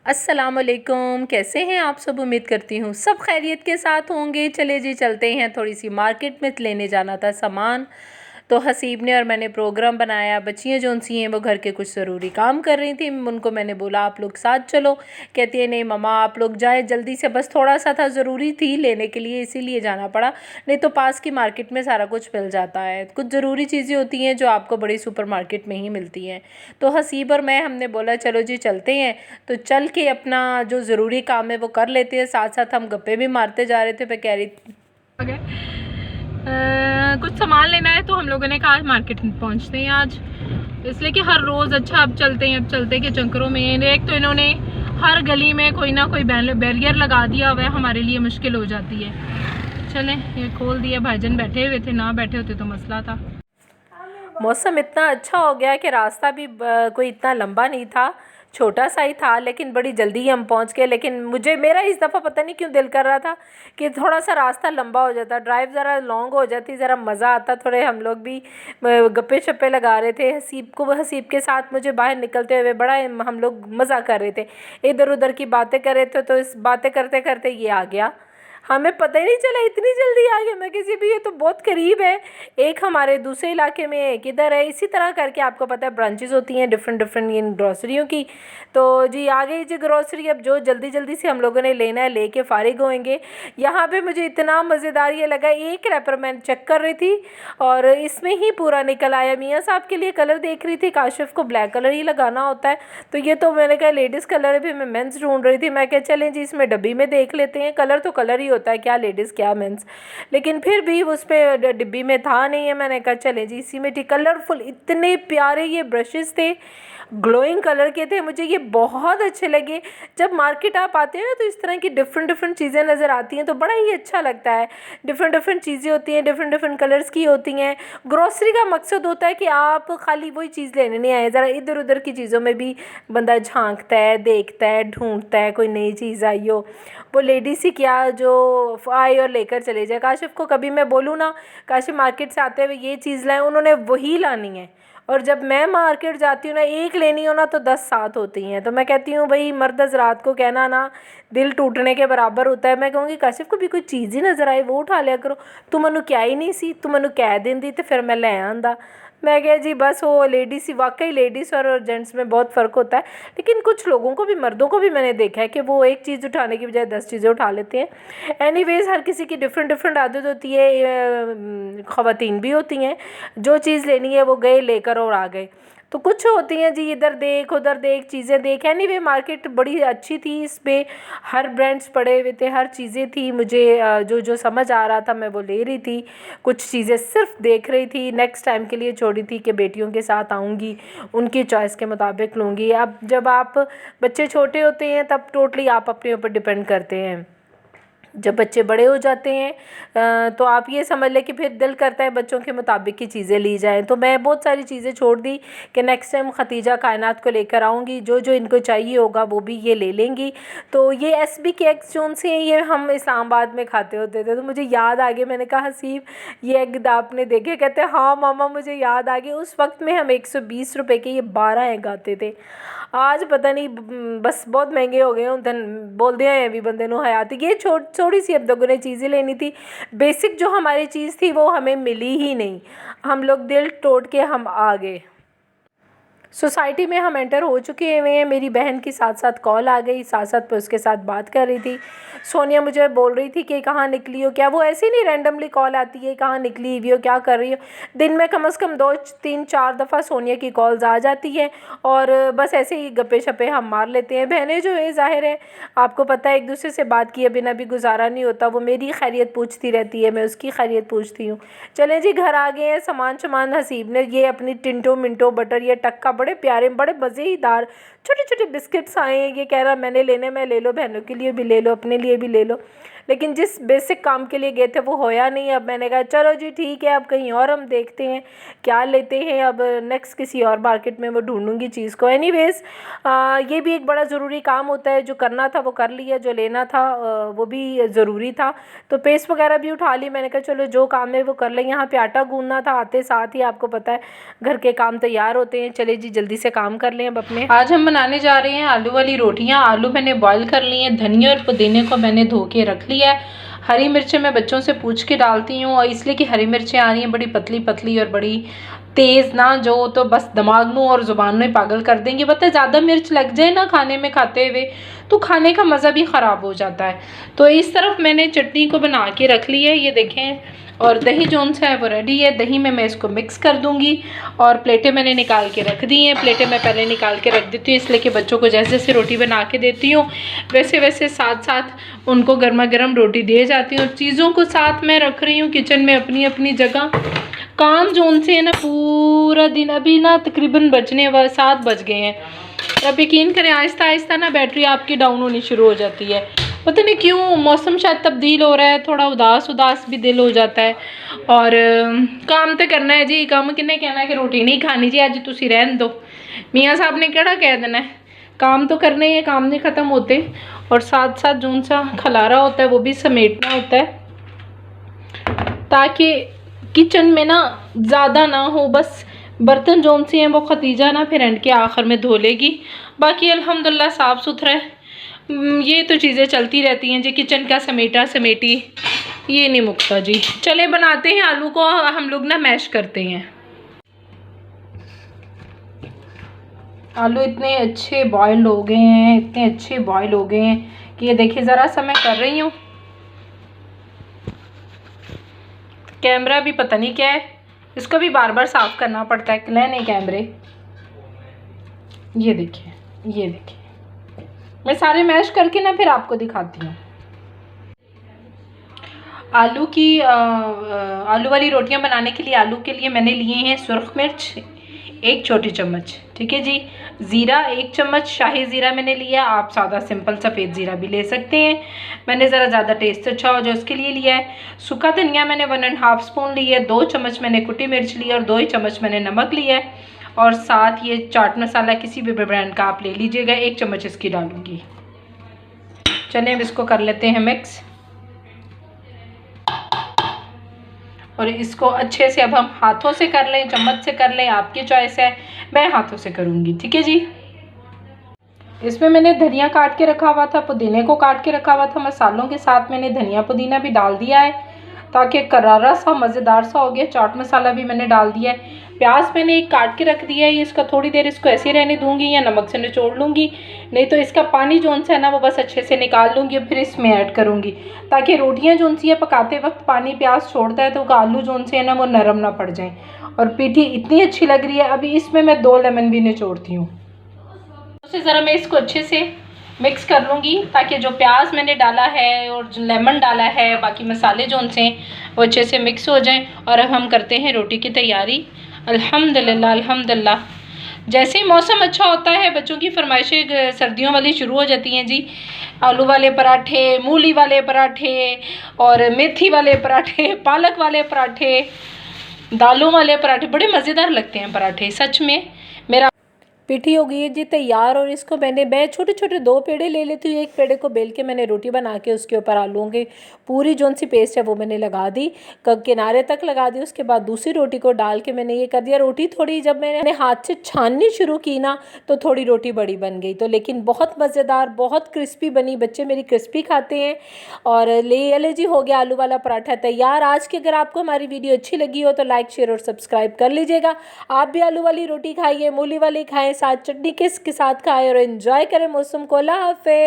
अस्सलामुअलैकुम, कैसे हैं आप सब। उम्मीद करती हूँ सब खैरियत के साथ होंगे। चले जी चलते हैं, थोड़ी सी मार्केट में लेने जाना था सामान। तो हसीब ने और मैंने प्रोग्राम बनाया। बच्चियाँ जो सी हैं वो घर के कुछ ज़रूरी काम कर रही थी। उनको मैंने बोला आप लोग साथ चलो। कहती है नहीं मम्मा आप लोग जाए जल्दी से, बस थोड़ा सा था, ज़रूरी थी लेने के लिए इसीलिए जाना पड़ा, नहीं तो पास की मार्केट में सारा कुछ मिल जाता है। कुछ ज़रूरी चीज़ें होती हैं जो आपको बड़ी सुपर मार्केट में ही मिलती हैं। तो हसीब और मैं हमने बोला चलो जी चलते हैं। तो चल के अपना जो ज़रूरी काम है वो कर लेते हैं, साथ साथ हम गप्पे भी मारते जा रहे थे। मैं कह रही कुछ सामान लेना है तो हम लोगों ने कहा आज मार्केट पहुंचते हैं आज, इसलिए कि हर रोज़ अच्छा अब चलते हैं, अब चलते के चक्करों में एक तो इन्होंने हर गली में कोई ना कोई बैरियर लगा दिया हुआ है, हमारे लिए मुश्किल हो जाती है। चलें ये खोल दिया, भाईजान बैठे हुए थे, ना बैठे होते तो मसला था। मौसम इतना अच्छा हो गया कि रास्ता भी कोई इतना लंबा नहीं था, छोटा सा ही था, लेकिन बड़ी जल्दी हम पहुंच गए। लेकिन मेरा इस दफ़ा पता नहीं क्यों दिल कर रहा था कि थोड़ा सा रास्ता लंबा हो जाता, ड्राइव ज़रा लॉन्ग हो जाती, ज़रा मज़ा आता। थोड़े हम लोग भी गप्पे शप्पे लगा रहे थे। हसीब के साथ मुझे बाहर निकलते हुए बड़ा हम लोग मज़ा कर रहे थे, इधर उधर की बातें कर रहे थे। तो इस बातें करते करते ये आ गया, हमें पता ही नहीं चला इतनी जल्दी आ गया। मैं किसी भी, ये तो बहुत करीब है, एक हमारे दूसरे इलाके में एक इधर है। इसी तरह करके आपको पता है ब्रांचेस होती हैं डिफरेंट डिफरेंट इन ग्रॉसरियों की। तो जी आ गई जी ग्रॉसरी। अब जो जल्दी जल्दी से हम लोगों ने लेना है लेके फ़ारिग होएंगे। यहाँ पे मुझे इतना मज़ेदार ये लगा, एक रैपर मैं चेक कर रही थी और इसमें ही पूरा निकल आया। मियाँ साहब के लिए कलर देख रही थी, काशिफ़ को ब्लैक कलर ही लगाना होता है, तो ये तो मैंने कहा लेडीज़ कलर है, फिर मैं मेंस ढूंढ रही थी। मैं क्या चलें जी इसमें डब्बी में देख लेते हैं, कलर तो कलर ही होता है, क्या लेडीज़ क्या मेंस, लेकिन फिर भी उस पर डिब्बी में था नहीं है। मैंने कहा चले जी इसी में ठीक। कलरफुल इतने प्यारे ये ब्रशेज़ थे, ग्लोइंग कलर के थे, मुझे ये बहुत अच्छे लगे। जब मार्केट आप आते हैं ना तो इस तरह की डिफरेंट डिफरेंट चीज़ें नज़र आती हैं तो बड़ा ही अच्छा लगता है। डिफरेंट डिफरेंट चीज़ें होती हैं, डिफरेंट डिफरेंट कलर्स की होती हैं। ग्रोसरी का मकसद होता है कि आप खाली वही चीज़ लेने नहीं आए, ज़रा इधर उधर की चीज़ों में भी बंदा झांकता है, देखता है, ढूंढता है, कोई नई चीज़ आई हो वो लेडीज़ ही क्या जो आए और लेकर चले जाए। काशिफ़ को कभी मैं बोलूँ ना काशिफ़ मार्केट से आते हुए ये चीज़ लाएँ, उन्होंने वही लानी है। और जब मैं मार्केट जाती हूँ ना, एक लेनी हो ना तो 10 साथ होती हैं। तो मैं कहती हूँ भाई मर्द हज़रात को कहना ना दिल टूटने के बराबर होता है। मैं कहूँगी काशिफ़ को भी कोई चीज़ ही नज़र आए वो उठा लिया करो, तू मैनू क्या ही नहीं सी, तू मैनू कह देंदी तो फिर मैं ले आंदा। मैं कहा जी बस वो लेडीज़ ही, वाकई लेडीज़ और जेंट्स में बहुत फ़र्क होता है। लेकिन कुछ लोगों को भी, मर्दों को भी मैंने देखा है कि वो एक चीज़ उठाने की बजाय 10 चीज़ें उठा लेते हैं। एनीवेज़ हर किसी की डिफरेंट डिफरेंट आदत होती है, ख़वातीन भी होती हैं जो चीज़ लेनी है वो गए लेकर और आ गए। तो कुछ होती हैं जी इधर देख उधर देख चीज़ें देख। एनीवे मार्केट बड़ी अच्छी थी, इसमें हर ब्रांड्स पड़े हुए थे, हर चीज़ें थी। मुझे जो जो समझ आ रहा था मैं वो ले रही थी, कुछ चीज़ें सिर्फ देख रही थी, नेक्स्ट टाइम के लिए छोड़ी थी कि बेटियों के साथ आऊँगी उनकी चॉइस के मुताबिक लूँगी। अब जब आप बच्चे छोटे होते हैं तब टोटली आप अपने ऊपर डिपेंड करते हैं। जब बच्चे बड़े हो जाते हैं तो आप ये समझ लें कि फिर दिल करता है बच्चों के मुताबिक की चीज़ें ली जाएँ। तो मैं बहुत सारी चीज़ें छोड़ दी कि नेक्स्ट टाइम खतीजा कायनात को लेकर आऊँगी, जो जो इनको चाहिए होगा वो भी ये ले लेंगी। तो ये SB केक्स जो से ये हम इस्लामाबाद में खाते होते थे, तो मुझे याद आ गया। मैंने कहा हसीब ये एग आपने देखे, कहते हाँ मामा मुझे याद आ गया। उस वक्त में हम 120 रुपये के ये 12 एग आते थे। आज पता नहीं बस बहुत महंगे हो गए हों, धन बोलते हैं अभी बंदे नो हयात। ये थोड़ी सी अब दोगुने चीज़ें लेनी थी, बेसिक जो हमारी चीज़ थी वो हमें मिली ही नहीं। हम लोग दिल तोड़ के हम आ गए। सोसाइटी में हम एंटर हो चुके हुए हैं। मेरी बहन की साथ साथ कॉल आ गई, साथ साथ मैं उसके साथ बात कर रही थी। सोनिया मुझे बोल रही थी कि कहाँ निकली हो, क्या वो ऐसे नहीं रैंडमली कॉल आती है कहाँ निकली हुई हो, क्या कर रही हो। दिन में कम से कम 2-3-4 दफ़ा सोनिया की कॉल्स आ जाती हैं और बस ऐसे ही गप्पे शप्पे हम मार लेते हैं। बहनें जो है ज़ाहिर है आपको पता है एक दूसरे से बात किए बिना भी गुजारा नहीं होता। वो मेरी खैरियत पूछती रहती है, मैं उसकी खैरियत पूछती हूँ। चलें जी घर आ गए हैं, सामान हसीब ने ये अपनी टिंटो मिंटो बटर ये टक्का बड़े प्यारे बड़े मज़ेदार छोटे छोटे बिस्किट्स आए हैं। ये कह रहा मैंने लेने, मैं ले लो, बहनों के लिए भी ले लो, अपने लिए भी ले लो। लेकिन जिस बेसिक काम के लिए गए थे वो होया नहीं। अब मैंने कहा चलो जी ठीक है, अब कहीं और हम देखते हैं क्या लेते हैं। अब नेक्स्ट किसी और मार्केट में वो ढूंढूंगी चीज़ को। एनीवेज़ ये भी एक बड़ा ज़रूरी काम होता है, जो करना था वो कर लिया, जो लेना था वो भी ज़रूरी था। तो पेस्ट वगैरह भी उठा ली। मैंने कहा चलो जो काम है वो कर लें। यहाँ पे आटा गूंदना था, आते साथ ही आपको पता है घर के काम तैयार होते हैं। चले जी जी जल्दी से काम कर लें अब अपने। आज हम बनाने जा रहे हैं आलू वाली रोटियां। आलू मैंने बॉईल कर लिए हैं, धनिया और पुदीने को मैंने धो के रख लिया है। हरी मिर्चें मैं बच्चों से पूछ के डालती हूँ, और इसलिए कि हरी मिर्चें आ रही हैं बड़ी पतली पतली और बड़ी तेज़ ना, जो तो बस दिमाग नू और ज़ुबान में पागल कर देंगे। पता है ज़्यादा मिर्च लग जाए ना खाने में खाते हुए तो खाने का मज़ा भी ख़राब हो जाता है। तो इस तरफ मैंने चटनी को बना के रख ली है, ये देखें। और दही जोन सा है वो रेडी है। दही में मैं इसको मिक्स कर दूंगी और प्लेटें मैंने निकाल के रख दी हैं। प्लेटें मैं पहले निकाल के रख देती हूँ इसलिए कि बच्चों को जैसे जैसे रोटी बना के देती हूँ वैसे वैसे साथ साथ उनको गर्मा गर्म रोटी दे जाती हूँ। चीज़ों को साथ में रख रही हूँ किचन में अपनी अपनी जगह। काम जोन से है ना पूरा दिन, अभी ना तकरीबन बजने वाले 7 बज गए हैं। अब यकीन करें आहिस्ता आहिस्ता ना बैटरी आपकी डाउन होनी शुरू हो जाती है। पता नहीं क्यों, मौसम शायद तब्दील हो रहा है, थोड़ा उदास उदास भी दिल हो जाता है। और काम तो करना है जी, काम किन्ने कहना है कि रोटी नहीं खानी जी अज तुसी रहन दो। मियाँ साहब ने केड़ा कह देना है, काम तो करने ही, काम नहीं ख़त्म होते। और साथ साथ जोन सा खलारा होता है वो भी समेटना होता है ताकि किचन में ना ज़्यादा ना हो। बस बर्तन जोन से हैं वो खतीजा ना फिर एंड के आखिर में धो लेगी। बाकी अल्हम्दुलिल्लाह साफ़ सुथरा है। ये तो चीज़ें चलती रहती हैं जी, किचन का समेटा समेटी ये नहीं मुकता जी। चले बनाते हैं आलू को हम लोग ना मैश करते हैं। आलू इतने अच्छे बॉयल हो गए हैं, इतने अच्छे बॉयल हो गए हैं कि ये देखिए ज़रा सा मैं कर रही हूँ। कैमरा भी पता नहीं क्या है, इसको भी बार बार साफ़ करना पड़ता है। क्लीन है कैमरे। ये देखिए, ये देखिए, मैं सारे मैश करके ना फिर आपको दिखाती हूँ। आलू वाली रोटियां बनाने के लिए आलू के लिए मैंने लिए हैं सुर्ख मिर्च 1 छोटी चम्मच, ठीक है जी। ज़ीरा 1 चम्मच शाही ज़ीरा मैंने लिया, आप सादा सिंपल सफ़ेद ज़ीरा भी ले सकते हैं। मैंने ज़रा ज़्यादा टेस्ट अच्छा हो जो उसके लिए लिया है। सूखा धनिया मैंने 1.5 स्पून लिया है। 2 चम्मच मैंने कुटी मिर्च लिया और 2 ही चम्मच मैंने नमक लिया है। और साथ ये चाट मसाला किसी भी ब्रांड का आप ले लीजिएगा, 1 चम्मच इसकी डालूंगी। चलिए अब इसको कर लेते हैं मिक्स, और इसको अच्छे से अब हम हाथों से कर लें, चम्मच से कर लें, आपकी चॉइस है। मैं हाथों से करूँगी, ठीक है जी। इसमें मैंने धनिया काट के रखा हुआ था, पुदीने को काट के रखा हुआ था। मसालों के साथ मैंने धनिया पुदीना भी डाल दिया है ताकि करारा सा मज़ेदार सा हो गया। चाट मसाला भी मैंने डाल दिया है। प्याज मैंने एक काट के रख दिया है, इसका थोड़ी देर इसको ऐसे रहने दूंगी या नमक से निचोड़ लूँगी, नहीं तो इसका पानी जोन सा है ना वो बस अच्छे से निकाल लूँगी और फिर इसमें ऐड करूँगी ताकि रोटियाँ जोन सी है पकाते वक्त पानी प्याज छोड़ता है तो आलू जोन से है ना वो नरम ना पड़ जाए। और पीठी इतनी अच्छी लग रही है। अभी इसमें मैं 2 लेमन भी निचोड़ती हूँ। उससे ज़रा मैं इसको अच्छे से मिक्स कर लूँगी ताकि जो प्याज मैंने डाला है और जो लेमन डाला है बाकी मसाले जो उनसे वो अच्छे से मिक्स हो जाएं। और अब हम करते हैं रोटी की तैयारी। अल्हम्दुलिल्लाह अल्हम्दुलिल्लाह। जैसे ही मौसम अच्छा होता है बच्चों की फरमाइशें सर्दियों वाली शुरू हो जाती हैं जी। आलू वाले पराठे, मूली वाले पराठे और मेथी वाले पराठे, पालक वाले पराठे, दालों वाले पराठे, बड़े मज़ेदार लगते हैं पराठे सच में। मेरा पिठी हो गई है जी तैयार। और इसको मैं छोटे छोटे 2 पेड़े ले लेती हूँ। एक पेड़े को बेल के मैंने रोटी बना के उसके ऊपर आलूओं की पूरी जोन सी पेस्ट है वो मैंने लगा दी, किनारे तक लगा दी। उसके बाद दूसरी रोटी को डाल के मैंने ये कर दिया। रोटी थोड़ी जब मैंने हाथ से छाननी शुरू की ना तो थोड़ी रोटी बड़ी बन गई, तो लेकिन बहुत मज़ेदार, बहुत क्रिस्पी बनी। बच्चे मेरी क्रिस्पी खाते हैं। और ले जी हो गया आलू वाला पराठा तैयार। आज की अगर आपको हमारी वीडियो अच्छी लगी हो तो लाइक शेयर और सब्सक्राइब कर लीजिएगा। आप भी आलू वाली रोटी खाइए, मूली वाली खाएं, साथ चटनी के साथ खाएं और एंजॉय करें मौसम को। अल्लाह हाफ़िज़।